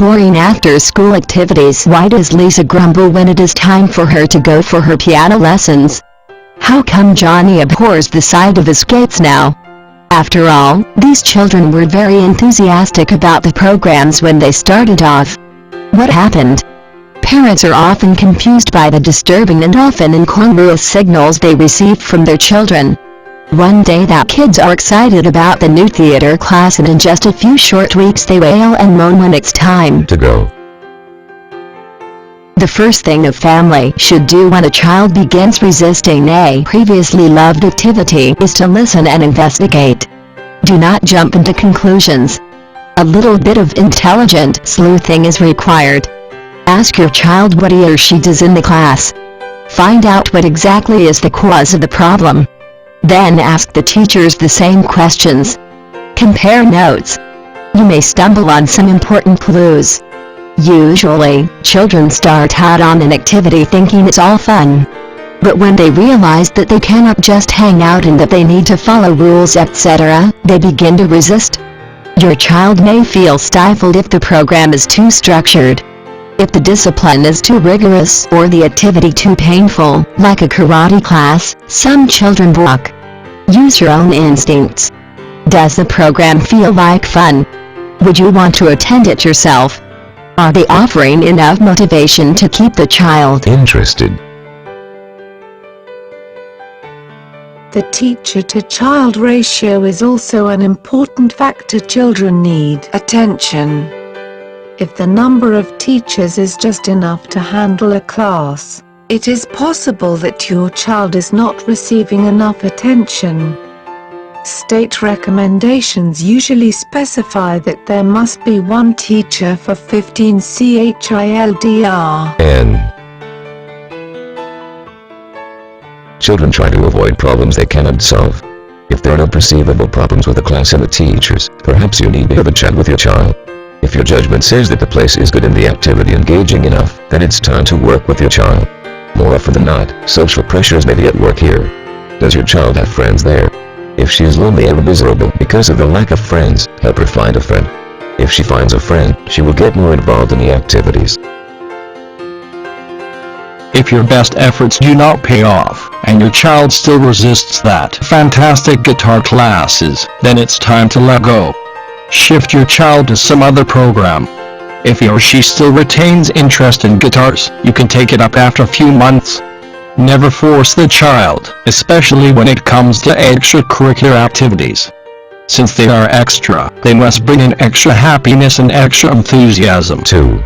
boring after-school activities? Why does Lisa grumble when it is time for her to go for her piano lessons? How come Johnny abhors the sight of his skates now? After all, these children were very enthusiastic about the programs when they started off. What happened? Parents are often confused by the disturbing and often incongruous signals they receive from their children. One day that kids are excited about the new theater class, and in just a few short weeks they wail and moan when it's time to go. The first thing a family should do when a child begins resisting a previously loved activity is to listen and investigate. Do not jump into conclusions. A little bit of intelligent sleuthing is required. Ask your child what he or she does in the class. Find out what exactly is the cause of the problem. Then ask the teachers the same questions. Compare notes. You may stumble on some important clues. Usually, children start out on an activity thinking it's all fun. But when they realize that they cannot just hang out and that they need to follow rules, etc., they begin to resist. Your child may feel stifled if the program is too structured. If the discipline is too rigorous or the activity too painful, like a karate class, some children balk. Use your own instincts. Does the program feel like fun? Would you want to attend it yourself? Are they offering enough motivation to keep the child interested? The teacher-to-child ratio is also an important factor. Children need attention. If the number of teachers is just enough to handle a class, it is possible that your child is not receiving enough attention. State recommendations usually specify that there must be one teacher for 15 children. Children try to avoid problems they cannot solve. If there are no perceivable problems with the class and the teachers, perhaps you need to have a chat with your child. If your judgment says that the place is good and the activity engaging enough, then it's time to work with your child. More often than not, social pressures may be at work here. Does your child have friends there? If she is lonely or miserable because of the lack of friends, help her find a friend. If she finds a friend, she will get more involved in the activities. If your best efforts do not pay off, and your child still resists that fantastic guitar classes, then it's time to let go. Shift your child to some other program. If he or she still retains interest in guitars, you can take it up after a few months. Never force the child, especially when it comes to extracurricular activities. Since they are extra, they must bring in extra happiness and extra enthusiasm. 2.